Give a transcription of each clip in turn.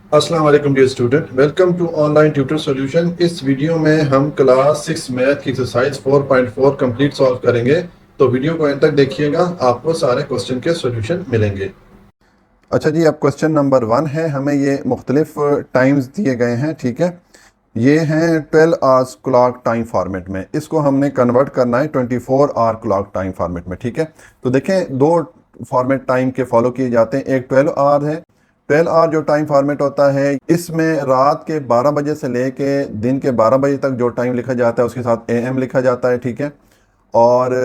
अस्सलाम वालेकुम dear student, welcome to online tutor solution. इस वीडियो में हम क्लास 6 मैथ की एक्सरसाइज 4.4 कंप्लीट सॉल्व करेंगे। तो वीडियो को एंड तक देखिएगा, आपको सारे क्वेश्चन के सॉल्यूशन मिलेंगे। अच्छा जी, अब क्वेश्चन नंबर 1 है। हमें ये मुख्तलिफ टाइम्स दिए गए हैं, ठीक है। ये हैं 12 आवर्स क्लॉक टाइम फॉर्मेट में। इसको हमने कन्वर्ट करना है 24 आवर क्लॉक टाइम फॉर्मेट में, ठीक है। तो देखें, दो फॉर्मेट टाइम के फॉलो किए जाते हैं। एक 12 आवर है। 12 आवर जो टाइम फॉर्मेट होता है, इसमें रात के 12 बजे से लेके दिन के 12 बजे तक जो टाइम लिखा जाता है उसके साथ AM लिखा जाता है, ठीक है। और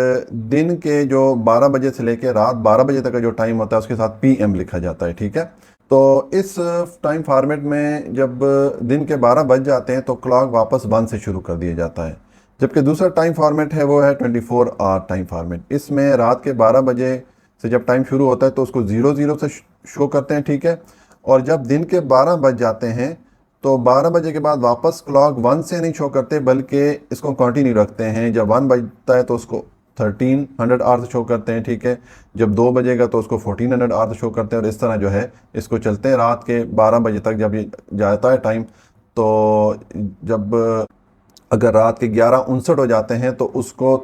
दिन के जो 12 बजे से लेके रात 12 बजे तक का जो टाइम होता है उसके साथ PM लिखा जाता है, ठीक है। तो इस टाइम फॉर्मेट में जब दिन के 12 बज जाते हैं तो क्लॉक वापस 1 से शुरू कर दिया जाता है। जबकि दूसरा टाइम फॉर्मेट है वो है 24 आवर टाइम फॉर्मेट। इसमें रात के 12 बजे से जब टाइम शुरू होता है तो उसको 00 से शो करते हैं, ठीक है। और जब दिन के 12 बज जाते हैं तो 12 बजे के बाद वापस क्लॉक 1 से नहीं शो करते, बल्कि इसको कंटिन्यू रखते हैं। जब 1 बजता है तो उसको 1300 आवर्स शो करते हैं, ठीक है। जब 2 बजेगा तो उसको 1400 आवर्स शो करते हैं, और इस तरह जो है इसको चलते हैं रात के 12 बजे तक जब ये जाता है टाइम। तो जब अगर रात के 11:59 हो जाते हैं तो उसको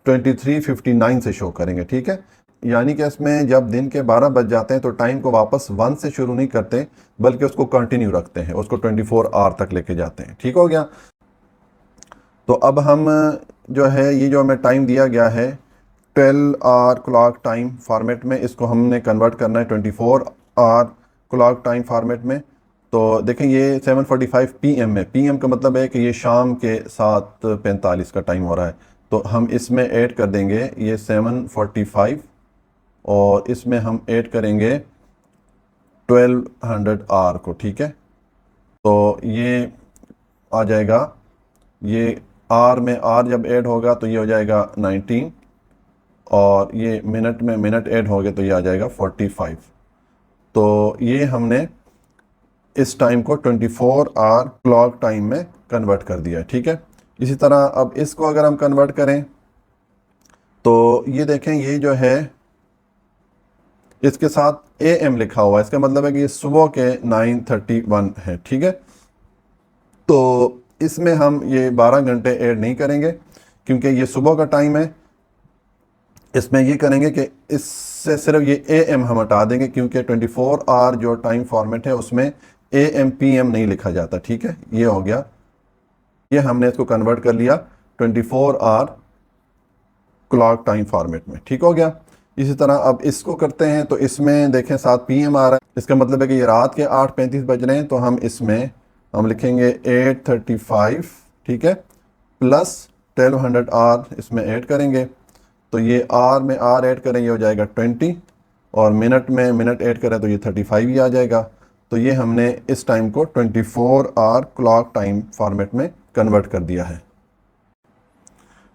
23:59 से शो करेंगे, ठीक है। यानी कि इसमें जब दिन के 12 बज जाते हैं तो टाइम को वापस 1 से शुरू नहीं करते, बल्कि उसको कंटिन्यू रखते हैं, उसको 24 आवर तक लेके जाते हैं, ठीक हो गया। तो अब हम जो है ये जो हमें टाइम दिया गया है 12 आवर क्लॉक टाइम फॉर्मेट में, इसको हमने कन्वर्ट करना है 24 आवर क्लॉक टाइम फॉर्मेट में। तो देखें, ये 7:45 PM में, PM का मतलब है कि ये शाम के 7:45 का टाइम हो रहा है। तो हम इसमें ऐड कर देंगे ये 7:45, और इसमें हम ऐड करेंगे 1200 आर को, ठीक है। तो ये आ जाएगा, ये आर में आर जब ऐड होगा तो ये हो जाएगा 19, और ये मिनट में मिनट ऐड हो गए तो ये आ जाएगा 45। तो ये हमने इस टाइम को 24 आवर क्लॉक टाइम में कन्वर्ट कर दिया है, ठीक है। इसी तरह अब इसको अगर हम कन्वर्ट करें तो ये देखें, ये जो है इसके साथ AM लिखा हुआ है, इसका मतलब है कि ये सुबह के 9:31 है, ठीक है। तो इसमें हम ये 12 घंटे ऐड नहीं करेंगे क्योंकि ये सुबह का टाइम है। इसमें ये करेंगे कि इससे सिर्फ ये AM हम हटा देंगे, क्योंकि 24 आवर जो टाइम फॉर्मेट है उसमें AM PM नहीं लिखा जाता, ठीक है। ये हो गया, ये हमने इसको कन्वर्ट कर लिया 24 आवर क्लॉक टाइम फॉर्मेट में, ठीक हो गया। इसी तरह अब इसको करते हैं तो इसमें देखें 7 PM आ रहा है, इसका मतलब है कि ये रात के 8:35 बज रहे हैं। तो हम इसमें हम लिखेंगे 8:35, ठीक है, प्लस 1200 आर इसमें ऐड करेंगे। तो ये आर में आर ऐड करें, ये हो जाएगा 20, और मिनट में मिनट ऐड करें तो ये 35 ही आ जाएगा। तो ये हमने इस टाइम को 24 आवर क्लॉक टाइम फॉर्मेट में कन्वर्ट कर दिया है।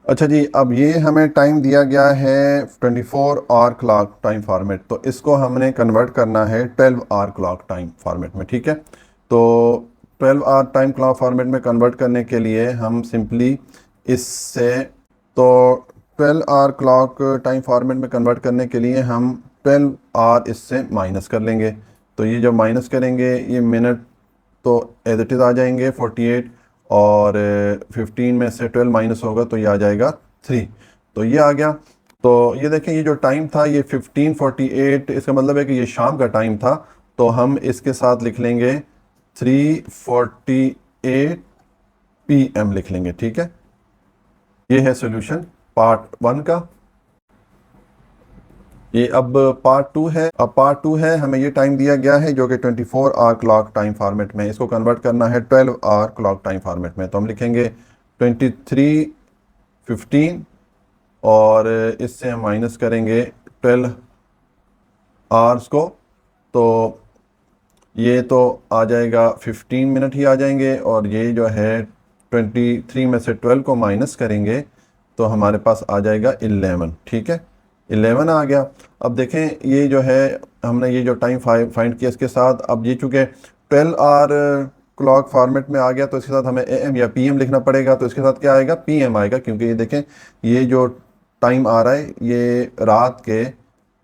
अच्छा जी, अब ये हमें टाइम दिया गया है 24 आवर क्लॉक टाइम फॉर्मेट, तो इसको हमने कन्वर्ट करना है 12 आवर क्लॉक टाइम फॉर्मेट में, ठीक है। तो 12 आवर टाइम क्लॉक फॉर्मेट में कन्वर्ट करने के लिए हम सिंपली इससे, तो 12 आवर क्लॉक टाइम फॉर्मेट में कन्वर्ट करने के लिए हम 12 आवर इससे माइनस कर लेंगे। तो ये जब माइनस करेंगे ये मिनट तो एज इट इज़ आ जाएंगे 48, और 15 में से 12 माइनस होगा तो ये आ जाएगा 3। तो ये आ गया। तो ये देखें, ये जो टाइम था ये 15:48, इसका मतलब है कि ये शाम का टाइम था। तो हम इसके साथ लिख लेंगे 3:48 PM लिख लेंगे, ठीक है। ये है सॉल्यूशन पार्ट 1 का। ये अब पार्ट 2 है। अब पार्ट 2 है, हमें ये टाइम दिया गया है जो कि 24 आवर क्लॉक टाइम फॉर्मेट में, इसको कन्वर्ट करना है 12 आवर क्लॉक टाइम फॉर्मेट में। तो हम लिखेंगे 23:15, और इससे हम माइनस करेंगे 12 आवर्स को। तो ये तो आ जाएगा 15 मिनट ही आ जाएंगे, और ये जो है 23 में से 12 को माइनस करेंगे तो हमारे पास आ जाएगा 11, ठीक है। 11 आ गया। अब देखें, ये जो है हमने ये जो टाइम फाइंड किया इसके साथ, अब ये चूँकि 12 आवर क्लॉक फॉर्मेट में आ गया तो इसके साथ हमें AM या PM लिखना पड़ेगा। तो इसके साथ क्या आएगा, PM आएगा, क्योंकि ये देखें ये जो टाइम आ रहा है ये रात के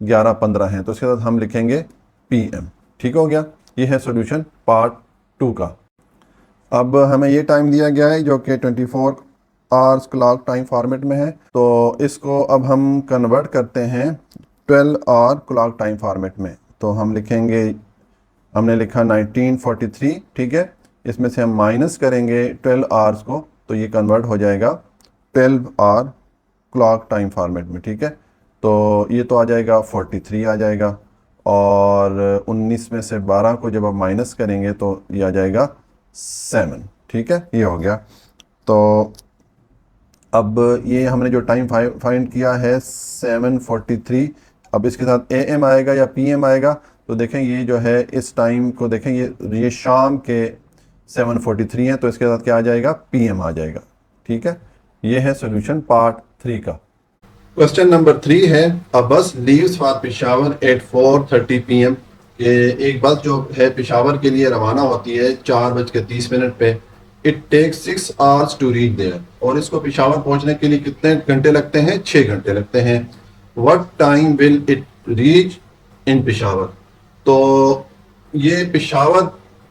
11:15 हैं, तो इसके साथ हम लिखेंगे PM, ठीक हो गया। ये है सॉल्यूशन पार्ट 2 का। अब हमें ये टाइम दिया गया है जो कि 24 आवर्स क्लॉक टाइम फॉर्मेट में है, तो इसको अब हम कन्वर्ट करते हैं 12 आवर क्लॉक टाइम फॉर्मेट में। तो हम लिखेंगे, हमने लिखा 1943, ठीक है, इसमें से हम माइनस करेंगे 12 आवर्स को, तो ये कन्वर्ट हो जाएगा 12 आवर क्लॉक टाइम फॉर्मेट में, ठीक है। तो ये तो आ जाएगा 43 आ जाएगा, और 19 में से 12 को जब आप माइनस करेंगे तो ये आ जाएगा 7, ठीक है, ये हो गया। तो अब ये हमने जो टाइम फाइंड किया है 7:43, अब इसके साथ AM आएगा या PM आएगा, तो देखें ये जो है इस टाइम को देखें, ये शाम के 7:43 है, तो इसके साथ क्या आ जाएगा, PM आ जाएगा, ठीक है। ये है सॉल्यूशन पार्ट 3 का। क्वेश्चन नंबर 3 है, a bus leaves for Peshawar at 4:30 PM। एक बस जो है पेशावर के लिए रवाना होती है 4:30 पे। It takes 6 hours to reach there, और इसको पेशावर पहुंचने के लिए कितने घंटे लगते हैं, 6 घंटे लगते हैं। What time will it reach इन पेशावर, तो ये पेशावर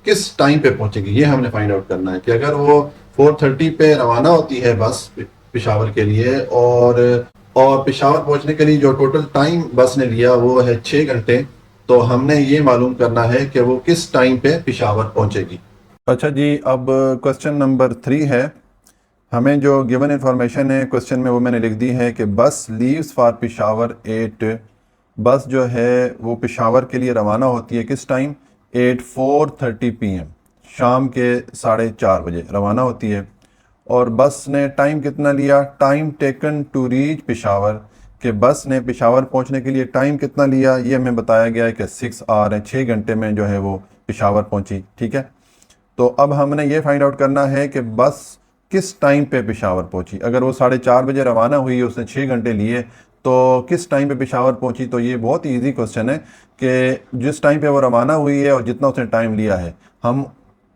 किस टाइम पे पहुंचेगी, ये हमने फाइंड आउट करना है कि अगर वो 4:30 पे रवाना होती है बस पेशावर के लिए, और पेशावर पहुंचने के लिए जो टोटल टाइम बस ने लिया वो है 6 घंटे, तो हमने ये मालूम करना है कि वो किस टाइम पे पेशावर पहुंचेगी। अच्छा जी, अब क्वेश्चन नंबर 3 है, हमें जो गिवन इंफॉर्मेशन है क्वेश्चन में वो मैंने लिख दी है कि बस लीव्स फॉर पेशावर 8, बस जो है वो पेशावर के लिए रवाना होती है किस टाइम, 4:30 PM, शाम के 4:30 बजे रवाना होती है। और बस ने टाइम कितना लिया, time taken to reach Peshawar, कि बस ने पेशावर पहुंचने के लिए टाइम कितना लिया, ये हमें बताया गया है कि 6 आवर है, 6 घंटे में जो है वो पेशावर पहुंची, ठीक है। तो अब हमने ये फाइंड आउट करना है कि बस किस टाइम पे पेशावर पहुंची। अगर वो 4:30 बजे रवाना हुई, उसने 6 घंटे लिए, तो किस टाइम पे पेशावर पहुंची। तो ये बहुत ही ईजी क्वेश्चन है कि जिस टाइम पे वो रवाना हुई है और जितना उसने टाइम लिया है, हम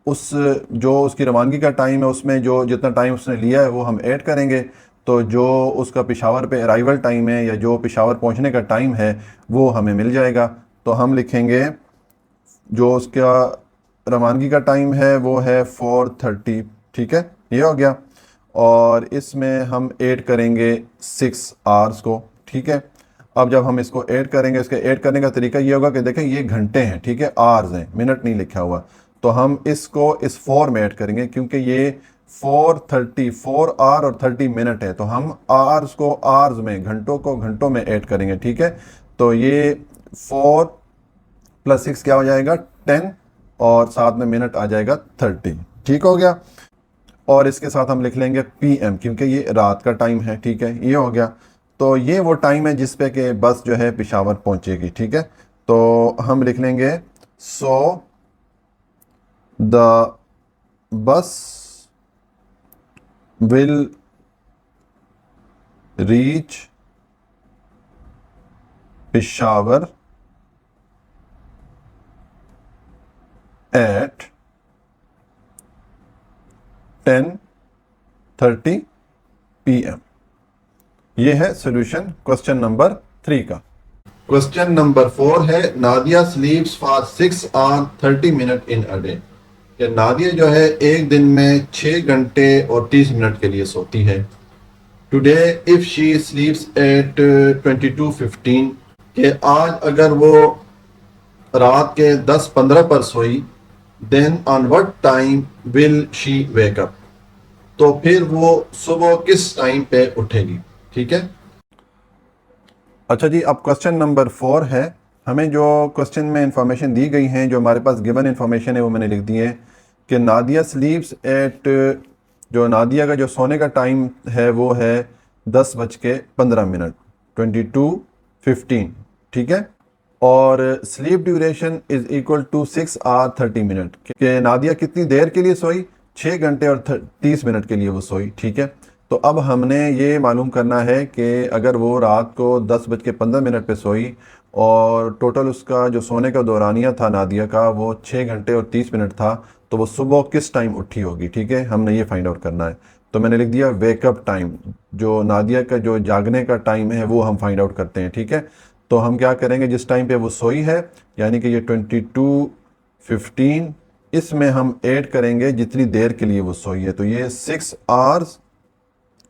उस जो उसकी रवानगी का टाइम है उसमें जो जितना टाइम उसने लिया है वो हम ऐड करेंगे, तो जो उसका पेशावर पे अराइवल टाइम है या जो पेशावर पहुंचने का टाइम है वो हमें मिल जाएगा। तो हम लिखेंगे जो उसका रवानगी का टाइम है वो है 4:30, ठीक है, ये हो गया। और इसमें हम ऐड करेंगे 6 आवर्स को, ठीक है। अब जब हम इसको ऐड करेंगे, इसके ऐड करने का तरीका ये होगा कि देखें ये घंटे हैं, ठीक है, आवर्स हैं, मिनट नहीं लिखा हुआ, तो हम इसको इस 4 में ऐड करेंगे, क्योंकि ये 4 आवर और 30 मिनट है, तो हम आवर्स को आवर्स में, घंटों को घंटों में ऐड करेंगे, ठीक है। तो ये 4 + 6 क्या हो जाएगा, 10, और साथ में मिनट आ जाएगा 30, ठीक हो गया। और इसके साथ हम लिख लेंगे PM, क्योंकि ये रात का टाइम है, ठीक है, ये हो गया। तो ये वो टाइम है जिस पे कि बस जो है पेशावर पहुंचेगी, ठीक है। तो हम लिख लेंगे, so the bus will reach Peshawar at 10:30 PM। ये है सॉल्यूशन क्वेश्चन नंबर 3 का। क्वेश्चन नंबर 4 है, Nadia sleeps for 6 hour 30 minute in a day, कि नादिया जो है एक दिन में 6 घंटे और 30 मिनट के लिए सोती है। Today if she sleeps at 22:15, कि आज अगर वो रात के 10:15 पर सोई, then on what time will she wake up, तो फिर वो सुबह किस टाइम पे उठेगी, ठीक है। अच्छा जी, अब क्वेश्चन नंबर 4 है, हमें जो क्वेश्चन में इंफॉर्मेशन दी गई है, जो हमारे पास गिवन इंफॉर्मेशन है वो मैंने लिख दी है कि नादिया स्लीप्स एट, जो नादिया का जो सोने का टाइम है वो है 10:15, 22:15, ठीक है। और sleep duration is equal to 6 hour 30 minute, कि नादिया कितनी देर के लिए सोई, 6 घंटे और 30 मिनट के लिए वो सोई, ठीक है। तो अब हमने ये मालूम करना है कि अगर वो रात को 10:15 पे सोई और टोटल उसका जो सोने का दौरानिया था नादिया का वो 6 घंटे और 30 मिनट था, तो वो सुबह किस टाइम उठी होगी, ठीक है, हमने ये फाइंड आउट करना है। तो मैंने लिख दिया वेकअप टाइम, जो नादिया का जो जागने का टाइम है वो हम फाइंड आउट करते हैं, ठीक है। तो हम क्या करेंगे, जिस टाइम पे वो सोई है, यानी कि ये 15, इसमें हम ऐड करेंगे जितनी देर के लिए वो सोई है, तो ये 6 आवर्स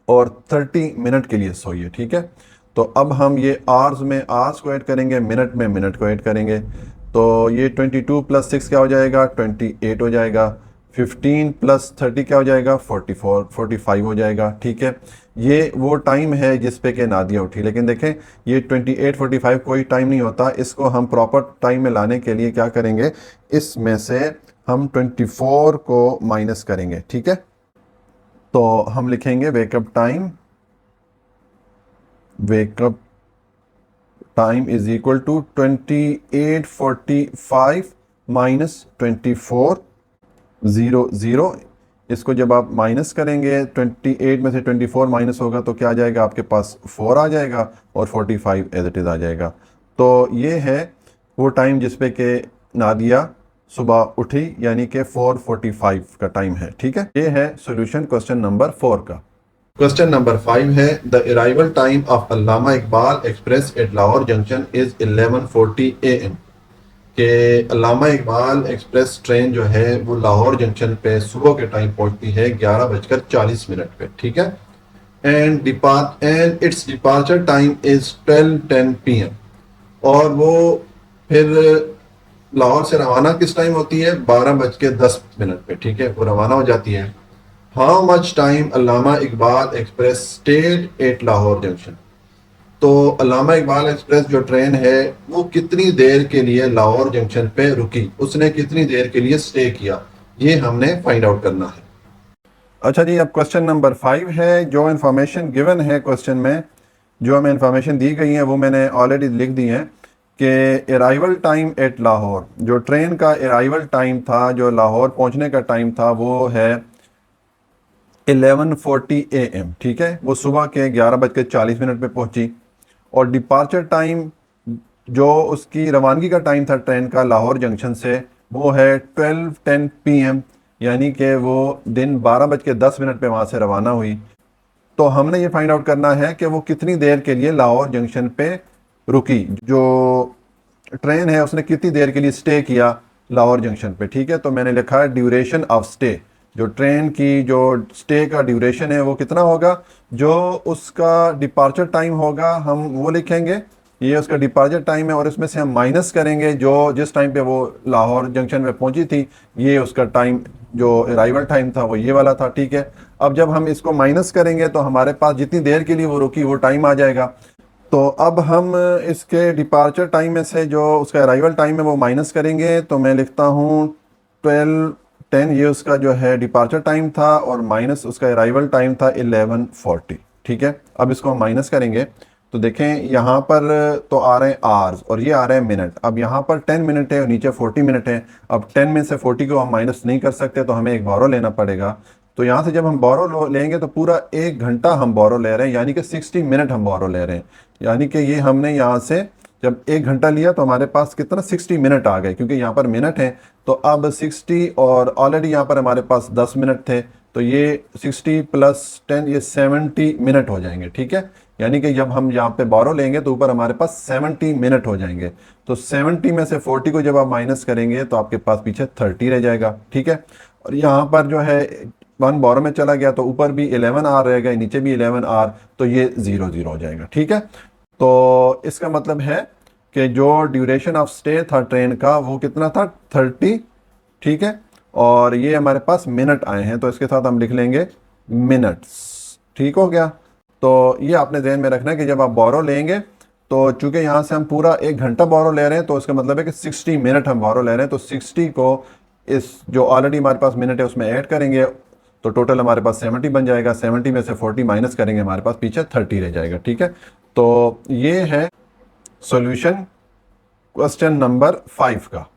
और 30 मिनट के लिए सोई है, ठीक है। तो अब हम ये आवर्स में आवर्स को ऐड करेंगे, मिनट में मिनट को ऐड करेंगे, तो ये 22 + 6 क्या हो जाएगा, 28 हो जाएगा। 15 + 30 क्या हो जाएगा, 45 हो जाएगा, ठीक है। ये वो टाइम है जिस पे कि नादिया उठी, लेकिन देखें ये 28 45 कोई टाइम नहीं होता। इसको हम प्रॉपर टाइम में लाने के लिए क्या करेंगे, इसमें से हम 24 को माइनस करेंगे, ठीक है। तो हम लिखेंगे wake up time is equal to 28:45 minus 24:00। इसको जब आप माइनस करेंगे, 28 में से 24 माइनस होगा तो क्या आ जाएगा, आपके पास 4 आ जाएगा और 45 एज इट इज़ आ जाएगा। तो ये है वो टाइम जिस पे कि नादिया सुबह उठी, यानी कि 4:45 का टाइम है, ठीक है। ये है सॉल्यूशन क्वेश्चन नंबर 4 का। क्वेश्चन नंबर 5 है, the arrival time of Allama Iqbal express at Lahore junction is 11:40 AM। कि अल्लामा इकबाल एक्सप्रेस ट्रेन जो है वो लाहौर जंक्शन पे सुबह के टाइम पहुंचती है 11:40 पे, ठीक है। And it's departure time is 12:10 PM। और वो फिर लाहौर से रवाना किस टाइम होती है, 12:10 पे, ठीक है, वो रवाना हो जाती है। How much time Allama Iqbal express stayed at Lahore junction. तो अल्लामा इकबाल एक्सप्रेस जो ट्रेन है वो कितनी देर के लिए लाहौर जंक्शन पे रुकी, उसने कितनी देर के लिए स्टे किया, ये हमने फाइंड आउट करना है। अच्छा जी, अब क्वेश्चन नंबर 5 है। जो इन्फॉर्मेशन गिवन है क्वेश्चन में, जो हमें इन्फॉर्मेशन दी गई है वो मैंने ऑलरेडी लिख दी है कि अराइवल टाइम एट लाहौर, जो ट्रेन का अराइवल टाइम था, जो लाहौर पहुंचने का टाइम था, वो है 11:40 AM, ठीक है। वो सुबह के 11:40 पे पहुंची। और डिपार्चर टाइम, जो उसकी रवानगी का टाइम था ट्रेन का लाहौर जंक्शन से, वो है 12:10 PM, यानी कि वो दिन 12:10 पे वहाँ से रवाना हुई। तो हमने ये फाइंड आउट करना है कि वो कितनी देर के लिए लाहौर जंक्शन पे रुकी, जो ट्रेन है उसने कितनी देर के लिए स्टे किया लाहौर जंक्शन पे, ठीक है। तो मैंने लिखा है ड्यूरेशन ऑफ स्टे, जो ट्रेन की जो स्टे का ड्यूरेशन है वो कितना होगा, जो उसका डिपार्चर टाइम होगा हम वो लिखेंगे, ये उसका डिपार्चर टाइम है, और इसमें से हम माइनस करेंगे जो जिस टाइम पे वो लाहौर जंक्शन में पहुंची थी, ये उसका टाइम जो अराइवल टाइम था वो ये वाला था, ठीक है। अब जब हम इसको माइनस करेंगे तो हमारे पास जितनी देर के लिए वो रुकी वो टाइम आ जाएगा। तो अब हम इसके डिपार्चर टाइम में से जो उसका अराइवल टाइम है वो माइनस करेंगे। तो मैं लिखता हूँ 12:10, ये उसका जो है डिपार्चर टाइम था, और माइनस उसका अराइवल टाइम था 11:40, ठीक है। अब इसको हम माइनस करेंगे तो देखें यहाँ पर तो आ रहे हैं आवर्स और ये आ रहे हैं मिनट। अब यहाँ पर 10 मिनट है और नीचे 40 मिनट है। अब 10 में से 40 को हम माइनस नहीं कर सकते, तो हमें एक बोरो लेना पड़ेगा। तो यहाँ से जब हम बोरो लेंगे तो पूरा 1 घंटा हम बोरो ले रहे हैं, यानी कि 60 मिनट हम बोरो ले रहे हैं। यानी कि ये हमने यहाँ से जब 1 घंटा लिया तो हमारे पास कितना 60 मिनट आ गए, क्योंकि यहाँ पर मिनट है। तो अब 60 और ऑलरेडी यहाँ पर हमारे पास 10 मिनट थे, तो ये 60 + 10 ये 70 मिनट हो जाएंगे, ठीक है। यानी कि जब हम यहाँ पे बोरो लेंगे तो ऊपर हमारे पास 70 मिनट हो जाएंगे। तो 70 में से 40 को जब आप माइनस करेंगे तो आपके पास पीछे 30 रह जाएगा, ठीक है। और यहाँ पर जो है 1 बोरो में चला गया तो ऊपर भी 11 आर रहेगा, नीचे भी 11 आर, तो ये 0 हो जाएगा, ठीक है। तो इसका मतलब है कि जो ड्यूरेशन ऑफ स्टे था ट्रेन का वो कितना था, 30, ठीक है। और ये हमारे पास मिनट आए हैं, तो इसके साथ हम लिख लेंगे मिनट्स, ठीक हो गया। तो ये आपने ध्यान में रखना है कि जब आप बोरो लेंगे तो चूंकि यहाँ से हम पूरा 1 घंटा बोरो ले रहे हैं, तो इसका मतलब है कि 60 मिनट हम बोरो ले रहे हैं। तो 60 को इस जो ऑलरेडी हमारे पास मिनट है उसमें ऐड करेंगे तो टोटल हमारे पास 70 बन जाएगा। 70 में से 40 माइनस करेंगे, हमारे पास पीछे 30 रह जाएगा, ठीक है। तो ये है सॉल्यूशन क्वेश्चन नंबर 5 का।